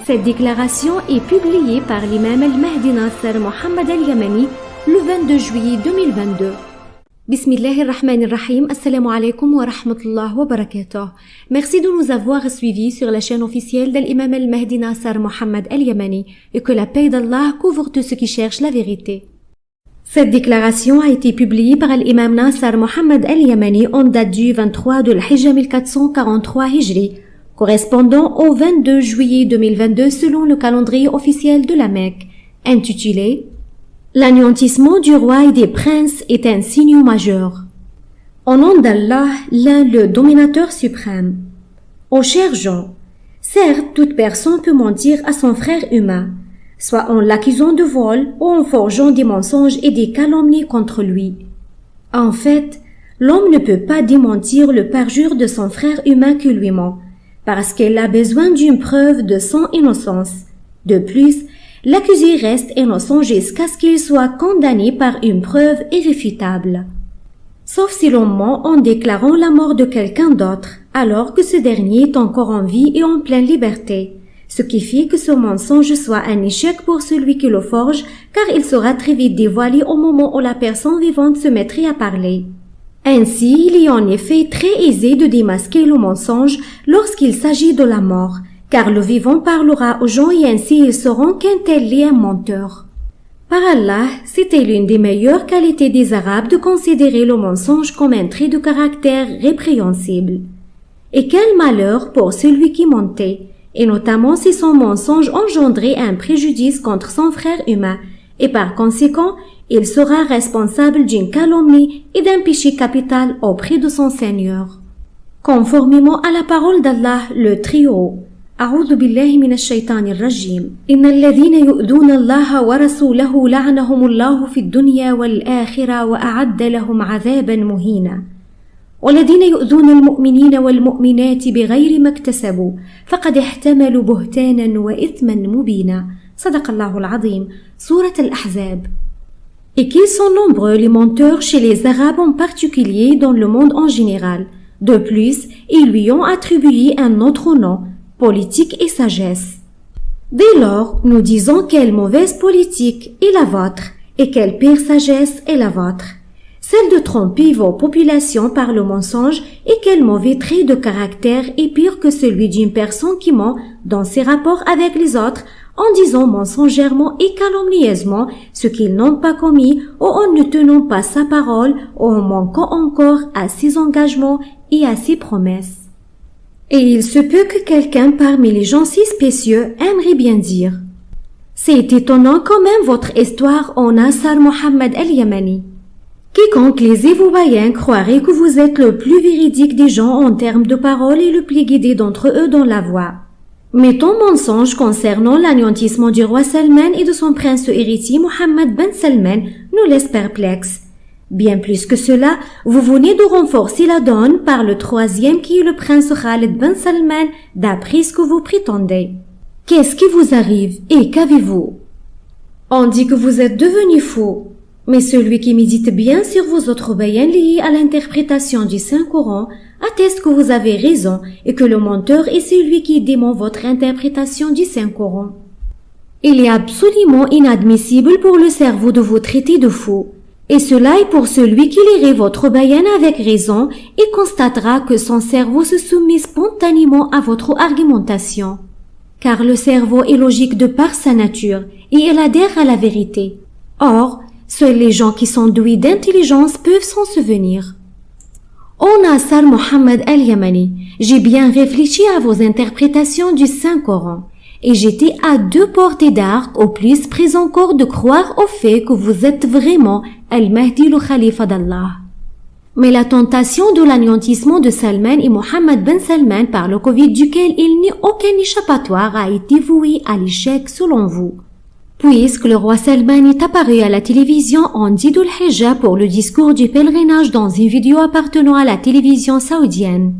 Cette déclaration est publiée par l'imam al-Mahdi Nasser Mohammed al-Yamani le 22 juillet 2022. Bismillahirrahmanirrahim. Assalamu alaikum wa rahmatullah wa barakatuh. Merci de nous avoir suivis sur la chaîne officielle de l'imam al-Mahdi Nasser Mohammed al-Yamani et que la paix d'Allah couvre tous ceux qui cherchent la vérité. Cette déclaration a été publiée par l'imam Nasser Mohammed al-Yamani en date du 23 de l'Hijja 1443 Hijri, correspondant au 22 juillet 2022 selon le calendrier officiel de la Mecque, intitulé « L'anéantissement du roi et des princes est un signe majeur. Au nom d'Allah, l'un le dominateur suprême. Ô chers gens, certes, toute personne peut mentir à son frère humain, soit en l'accusant de vol ou en forgeant des mensonges et des calomnies contre lui. En fait, l'homme ne peut pas démentir le parjure de son frère humain que lui ment, parce qu'elle a besoin d'une preuve de son innocence. De plus, l'accusé reste innocent jusqu'à ce qu'il soit condamné par une preuve irréfutable. Sauf si l'on ment en déclarant la mort de quelqu'un d'autre, alors que ce dernier est encore en vie et en pleine liberté, ce qui fait que ce mensonge soit un échec pour celui qui le forge, car il sera très vite dévoilé au moment où la personne vivante se mettrait à parler. Ainsi, il est en effet très aisé de démasquer le mensonge lorsqu'il s'agit de la mort, car le vivant parlera aux gens et ainsi ils sauront qu'un tel est un menteur. Par Allah, c'était l'une des meilleures qualités des Arabes de considérer le mensonge comme un trait de caractère répréhensible. Et quel malheur pour celui qui mentait, et notamment si son mensonge engendrait un préjudice contre son frère humain, et par conséquent, il sera responsable d'une calomnie et d'un péché capital auprès de son Seigneur. Conformément à la parole d'Allah, le Très-Haut, أعوذ بالله من الشيطان الرجيم إن الذين يؤذون الله ورسوله لعنهم الله في الدنيا والآخرة وأعد لهم عذابا مهينا والذين يؤذون المؤمنين والمؤمنات بغير ما اكتسبوا فقد احتملوا بهتانا وإثما مبينا صدق الله العظيم سورة الأحزاب. Et qu'ils sont nombreux les menteurs chez les Arabes en particulier dans le monde en général. De plus, ils lui ont attribué un autre nom, politique et sagesse. Dès lors, nous disons quelle mauvaise politique est la vôtre et quelle pire sagesse est la vôtre. Celle de tromper vos populations par le mensonge et quel mauvais trait de caractère est pire que celui d'une personne qui ment dans ses rapports avec les autres en disant mensongèrement et calomnieusement ce qu'ils n'ont pas commis ou en ne tenant pas sa parole ou en manquant encore à ses engagements et à ses promesses. Et il se peut que quelqu'un parmi les gens si spécieux aimerait bien dire « C'est étonnant quand même votre histoire en Nasser Mohammed al-Yamani. Quiconque lisait vos bayans croirait que vous êtes le plus véridique des gens en termes de parole et le plus guidé d'entre eux dans la voie. Mais ton mensonge concernant l'anéantissement du roi Salman et de son prince héritier Mohammed ben Salman nous laisse perplexes. Bien plus que cela, vous venez de renforcer la donne par le troisième qui est le prince Khalid ben Salman d'après ce que vous prétendez. Qu'est-ce qui vous arrive et qu'avez-vous? On dit que vous êtes devenu fou, mais celui qui médite bien sur vos autres bayans liés à l'interprétation du Saint-Coran atteste que vous avez raison et que le menteur est celui qui dément votre interprétation du Saint-Coran. Il est absolument inadmissible pour le cerveau de vous traiter de fou. Et cela est pour celui qui lirait votre bayan avec raison et constatera que son cerveau se soumet spontanément à votre argumentation. Car le cerveau est logique de par sa nature et il adhère à la vérité. Or, seuls les gens qui sont doués d'intelligence peuvent s'en souvenir. Ô Nasser Mohammed al-Yamani, j'ai bien réfléchi à vos interprétations du Saint-Coran. Et j'étais à 2 portées d'arc au plus près encore de croire au fait que vous êtes vraiment Al-Mahdi le Khalifa d'Allah. Mais la tentation de l'anéantissement de Salman et Mohammed ben Salman par le Covid duquel il n'y a aucun échappatoire a été vouée à l'échec selon vous. Puisque le roi Salman est apparu à la télévision en 10 Dhul-Hijjah pour le discours du pèlerinage dans une vidéo appartenant à la télévision saoudienne.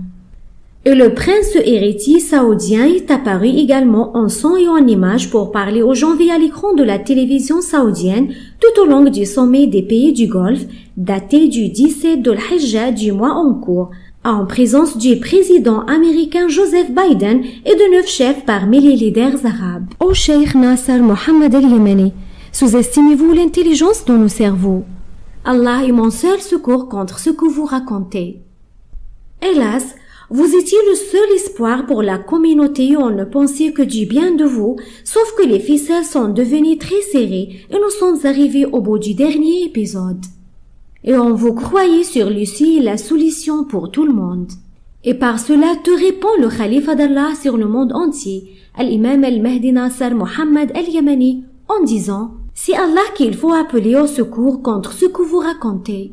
Et le prince héritier saoudien est apparu également en son et en image pour parler aux gens via l'écran de la télévision saoudienne tout au long du sommet des pays du Golfe, daté du 17 Dhul-Hijjah du mois en cours, en présence du président américain Joseph Biden et de 9 chefs parmi les leaders arabes. Ô Cheikh Nasser Mohammed al-Yamani, sous-estimez-vous l'intelligence de nos cerveaux? Allah est mon seul secours contre ce que vous racontez. Hélas, vous étiez le seul espoir pour la communauté, on ne pensait que du bien de vous, sauf que les ficelles sont devenues très serrées et nous sommes arrivés au bout du dernier épisode. Et on vous croyait sur l'issue et la solution pour tout le monde. Et par cela te répond le khalifa d'Allah sur le monde entier, l'imam al-Mahdi Nasser Mohammed al-Yamani, en disant « C'est Allah qu'il faut appeler au secours contre ce que vous racontez. »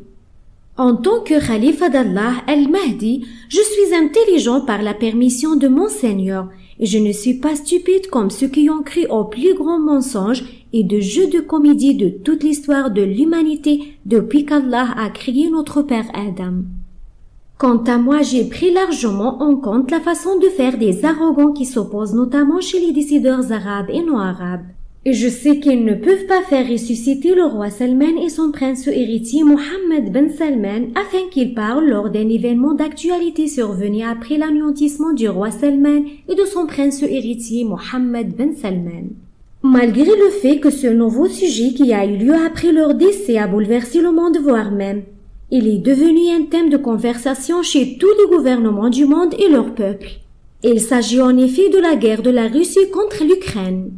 En tant que khalifa d'Allah al-Mahdi, je suis intelligent par la permission de mon Seigneur et je ne suis pas stupide comme ceux qui ont cru au plus grand mensonge et de jeux de comédie de toute l'histoire de l'humanité depuis qu'Allah a créé notre père Adam. Quant à moi, j'ai pris largement en compte la façon de faire des arrogants qui s'opposent notamment chez les décideurs arabes et non arabes. Et je sais qu'ils ne peuvent pas faire ressusciter le roi Salman et son prince héritier Mohammed ben Salman afin qu'ils parlent lors d'un événement d'actualité survenu après l'anéantissement du roi Salman et de son prince héritier Mohammed ben Salman. Malgré le fait que ce nouveau sujet qui a eu lieu après leur décès a bouleversé le monde, voire même, il est devenu un thème de conversation chez tous les gouvernements du monde et leur peuple. Il s'agit en effet de la guerre de la Russie contre l'Ukraine.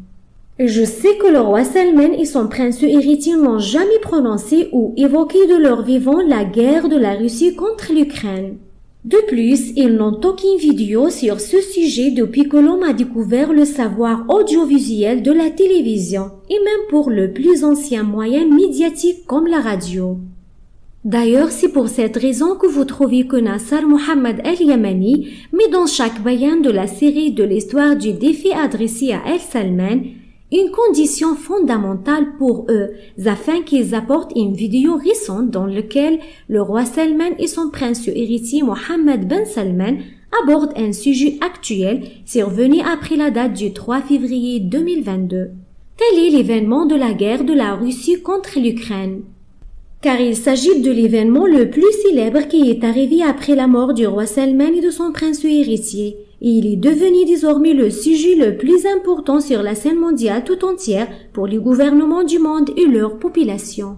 Je sais que le roi Salman et son prince héritier n'ont jamais prononcé ou évoqué de leur vivant la guerre de la Russie contre l'Ukraine. De plus, ils n'ont aucune vidéo sur ce sujet depuis que l'homme a découvert le savoir audiovisuel de la télévision et même pour le plus ancien moyen médiatique comme la radio. D'ailleurs, c'est pour cette raison que vous trouvez que Nasser Mohammed al-Yamani met dans chaque bayan de la série de l'histoire du défi adressé à al-Salman une condition fondamentale pour eux, afin qu'ils apportent une vidéo récente dans laquelle le roi Salman et son prince héritier Mohammed ben Salman abordent un sujet actuel survenu après la date du 3 février 2022. Tel est l'événement de la guerre de la Russie contre l'Ukraine. Car il s'agit de l'événement le plus célèbre qui est arrivé après la mort du roi Salman et de son prince héritier. Et il est devenu désormais le sujet le plus important sur la scène mondiale tout entière pour les gouvernements du monde et leur population.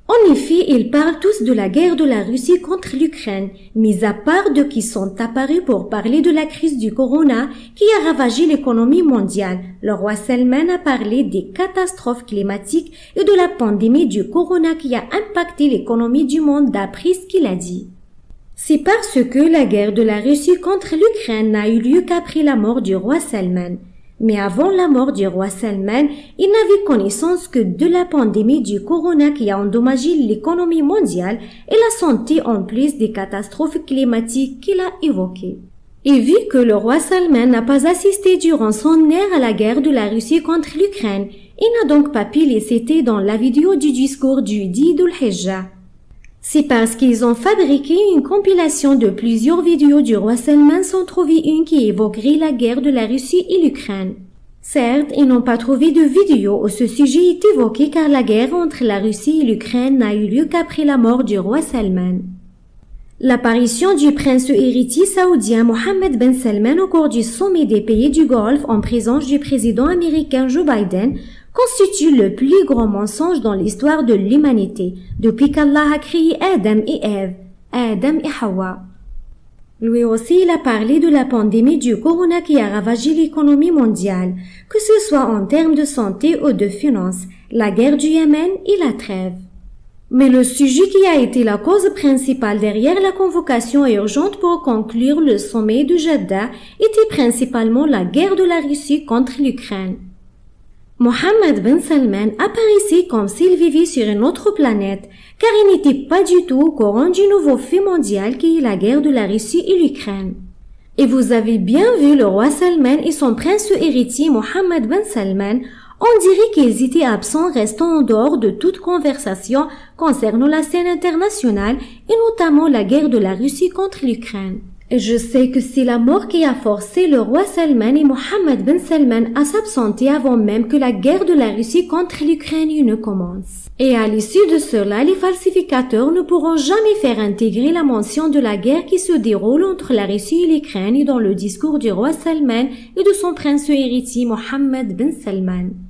En effet, ils parlent tous de la guerre de la Russie contre l'Ukraine, mis à part de qui sont apparus pour parler de la crise du corona qui a ravagé l'économie mondiale. Le roi Salman a parlé des catastrophes climatiques et de la pandémie du corona qui a impacté l'économie du monde d'après ce qu'il a dit. C'est parce que la guerre de la Russie contre l'Ukraine n'a eu lieu qu'après la mort du roi Salman. Mais avant la mort du roi Salman, il n'avait connaissance que de la pandémie du corona qui a endommagé l'économie mondiale et la santé en plus des catastrophes climatiques qu'il a évoquées. Et vu que le roi Salman n'a pas assisté durant son ère à la guerre de la Russie contre l'Ukraine, il n'a donc pas pu les citer dans la vidéo du discours du 10 Dhul-Hijjah. C'est parce qu'ils ont fabriqué une compilation de plusieurs vidéos du roi Salman sans trouver une qui évoquerait la guerre de la Russie et l'Ukraine. Certes, ils n'ont pas trouvé de vidéo où ce sujet est évoqué car la guerre entre la Russie et l'Ukraine n'a eu lieu qu'après la mort du roi Salman. L'apparition du prince héritier saoudien Mohammed ben Salman au cours du sommet des pays du Golfe en présence du président américain Joe Biden constitue le plus grand mensonge dans l'histoire de l'humanité, depuis qu'Allah a créé Adam et Ève, Adam et Hawa. Lui aussi, il a parlé de la pandémie du corona qui a ravagé l'économie mondiale, que ce soit en termes de santé ou de finances, la guerre du Yémen et la trêve. Mais le sujet qui a été la cause principale derrière la convocation urgente pour conclure le sommet de Jeddah était principalement la guerre de la Russie contre l'Ukraine. Mohammed ben Salman apparaissait comme s'il vivait sur une autre planète, car il n'était pas du tout au courant du nouveau fait mondial qui est la guerre de la Russie et l'Ukraine. Et vous avez bien vu le roi Salman et son prince héritier Mohammed ben Salman, on dirait qu'ils étaient absents, restant en dehors de toute conversation concernant la scène internationale et notamment la guerre de la Russie contre l'Ukraine. Et je sais que c'est la mort qui a forcé le roi Salman et Mohammed Ben Salman à s'absenter avant même que la guerre de la Russie contre l'Ukraine ne commence. Et à l'issue de cela, les falsificateurs ne pourront jamais faire intégrer la mention de la guerre qui se déroule entre la Russie et l'Ukraine dans le discours du roi Salman et de son prince héritier Mohammed Ben Salman.